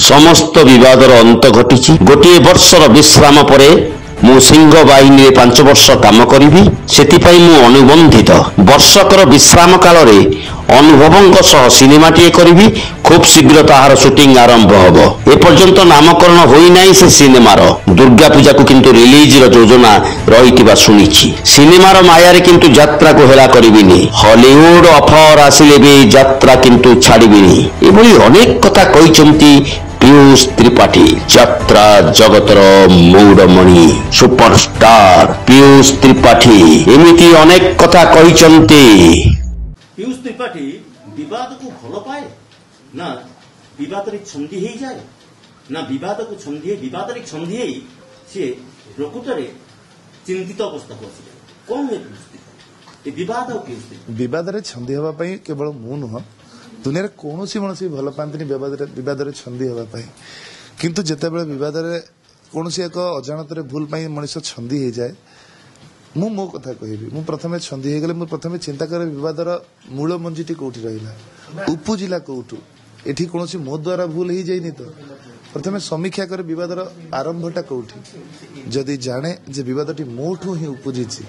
समस्त विवादर अंत घटी गोटे वर्षर विश्राम परे मु सिंह बाहिनी 5 वर्ष काम करी से अनुबंधित वर्षकर विश्राम काल अनुभवों सह सिनेमाटे करी खूब शीघ्र ताहार शूटिंग आरंभ होब। एपर्यंत नामकरण होई नाही से सिनेमार दुर्गा पूजा को किंतु रिलीज योजना रही शुणी सिनेमार मायारे किंतु यात्रा को हेला करिबिनी हॉलीवुड ऑफर आसिले भी यात्रा किंतु छाड़िबिनी एभली अनेक कथा कहिसंती पीयूष त्रिपाठी यात्रा जगतर मौड़मणि सुपरस्टार पीयूष त्रिपाठी एमिति अनेक कथा कहिसंती। पीयूष त्रिपाठी विवाद को भल पाए ना विवाद छंदी हो जाए ना विवाद को छंदी सी प्रकृत चिंतित अवस्था को कौन है विवाद छंदी होगा केवल मु नुह दुनिया कौन मनुष्य भल पाती विवाद छंदी होगा किंतु जिते बड़े विवाद कौन एक अजाणत भूल मनुष्य छंदी हो जाए मु मो कथा कहबी मु प्रथमे छंदी हो गले मु प्रथमे चिंता करे विवादर मूल मंजीटी कोठी रहिला उपजिला कोठू एठी कोनोसी मो द्वारा भूल ही जाइनी तो प्रथमे समीक्षा करे विवादर आरंभटा कोठी जदि जाने जे विवादटी मोठू ही उपजिछि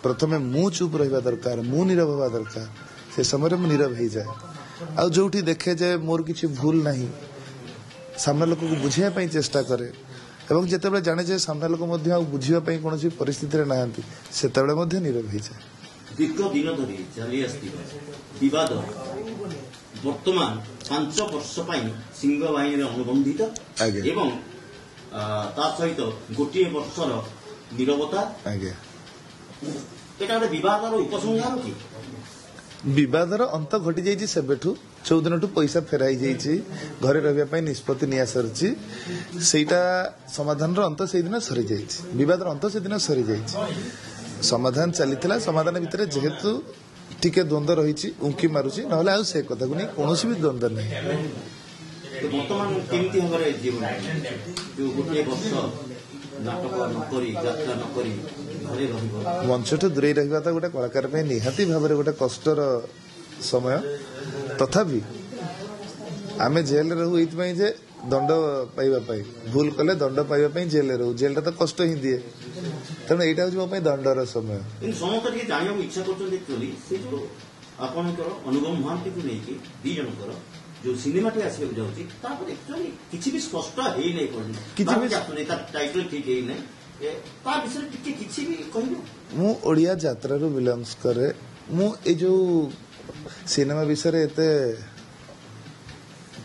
प्रथमे मु चुप रहिबा दरकार मु नीरव होबा दरकार से समय मु नीरव हो जाए आ जोठी देखे जे मोर किछि भूल नाही सामना लोक को बुझिया पई चेष्टा करे एवं जिते जाने जे सामना लोक बुझापी कौन परिस्थिति ना से नीरव हो जाए दीर्घ दिन धरी चली आद वर्तमान 5 वर्ष सिंह बाहिनी अनुबंधित एवं सहित गोटे वर्षर नीरवता विवादर उपसंहार कि विवादर अंत घटी जाइए सेबेठू 14 दिन पैसा फेराई जाइए घरे रहा निष्पत्ति निया सरी सेटा समाधान अंत से दिन सरी जाइए विवादर अंत से दिन सरी जाइए समाधान चली समाधान भितर जेहेतु टिके द्वंद्व रही उंकी मारुची ना से कथा को नहीं कौन भी द्वंद्व नहीं वर्तमान केमती भाव जो गोटे वर्ष नाटक नकरी यात्रा नकरी मंचठू दूरे रहा तो गोटे कलाकार निहाती भाव गोटे कष्टर समय तथापि आम जेल रहू ये दंड पाइबा भूल कले दंड पाइबा जेल रहू जेल तो कष्ट ही दिए तेणु यहाँ हूँ मो दंडर समय समस्त जाना इच्छा कर अनुभव महांती को लेकिन दी जनकर जो सिनेमाटी आसवा जाऊँगी किसी भी स्पष्ट टाइटल ठीक है मु ओडिया यात्रा रू बिलोंग्स करे मु ए जो सिनेमा विषय एते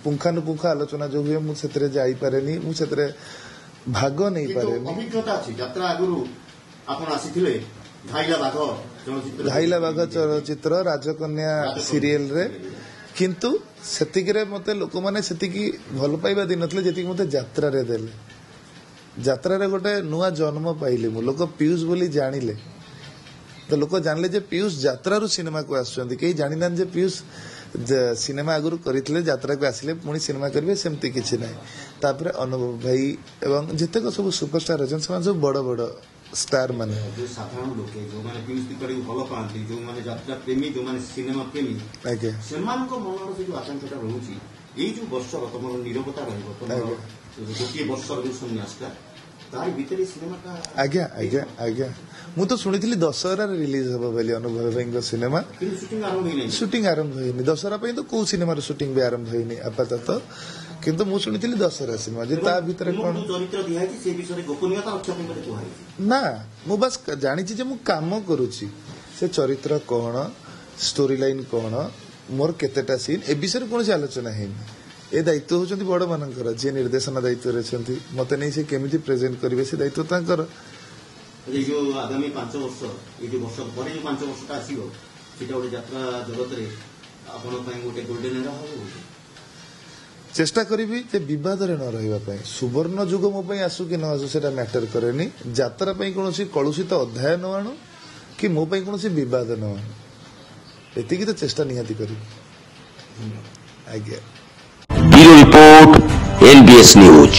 पुंखानुपुंखा आलोचना जो हुए मु सेतरे जाई पारेनी मु सेतरे भाग नहीं पारेनी अभिज्ञता अछि यात्रा आगुरु आपण आसीथिले धाइला बाघ चलचित्र राजकन्या सीरियल रे किंतु सेतिकी रे मते लोक माने सेतिकी भल पाइबा दिन नथले जेतिकी मते यात्रा रे देले यात्रा रे गोटे नुआ जन्म पाइले मु लोक पीयूष बोली जानिले तो लोक जानले जे पीयूष यात्रा रू सिनेमा को आसुचंदी कई जानि नान जे पीयूष सिनेमा आगुरु करितले यात्रा को आसिले पुणी सिनेमा करबे सेमती किछि नै तापरे अनुभव भाई एवं जेतेक सब सुपरस्टार अछन समान सब बड़ बड़ स्टार माने जो साधारण लोक जो माने पीयूष तिवारी भलो पांती जो माने यात्रा प्रेमी जो माने सिनेमा प्रेमी आगे समान को मनर जो आकांक्षाटा रहउची एई जो वर्ष तमर निरवता रहइबो तमर गोटे वर्ष जो सन्यासटा तार भीतर सिनेमाटा आज्ञा आज्ञा आज्ञा मु तो सुनिथिली दशहरा रिलीज हबो बोली अनुभव भाई सिनेमा शूटिंग आरंभ होइनी दशहरा पे तो को सिनेमा रो शूटिंग भी आरंभ होइनी आपातत किंतु मु सुनिथिली दशहरा सिनेमा जे ता भीतर कोन चरित्र दिहाई से विषय गोपनीयता रक्षा करते कोहाई ना मु बस जानि छी जे मु काम करूची से चरित्र कोन स्टोरी लाइन कोन मोर केतेटा सीन ए विषय कोन से आलोचना हेनी ए दायित्व होचंती बड़ मानकर जे निर्देशन दायित्व रहछंती मते नै से केमिति प्रेजेंट करिवे से दायित्व तांकर जो आगामी 5 वर्ष ये जो वर्ष पर जो 5 वर्षटा आसीबो सेटा गोटे यात्रा जगत रे आपण पई गोटे गोल्डन एरा हो चेष्टा करिवि जे विवाद रे न रहिबा पई सुवर्ण जुग मो पई आसु कि न आसु सेटा मैटर करेनी यात्रा पई कोनोसी कलुषित अध्याय न आनु कि मो पई कोनोसी विवाद न आनु एतिकी तो चेष्टा निहाती करी आज्ञा ब्यूरो रिपोर्ट एनबीएस न्यूज।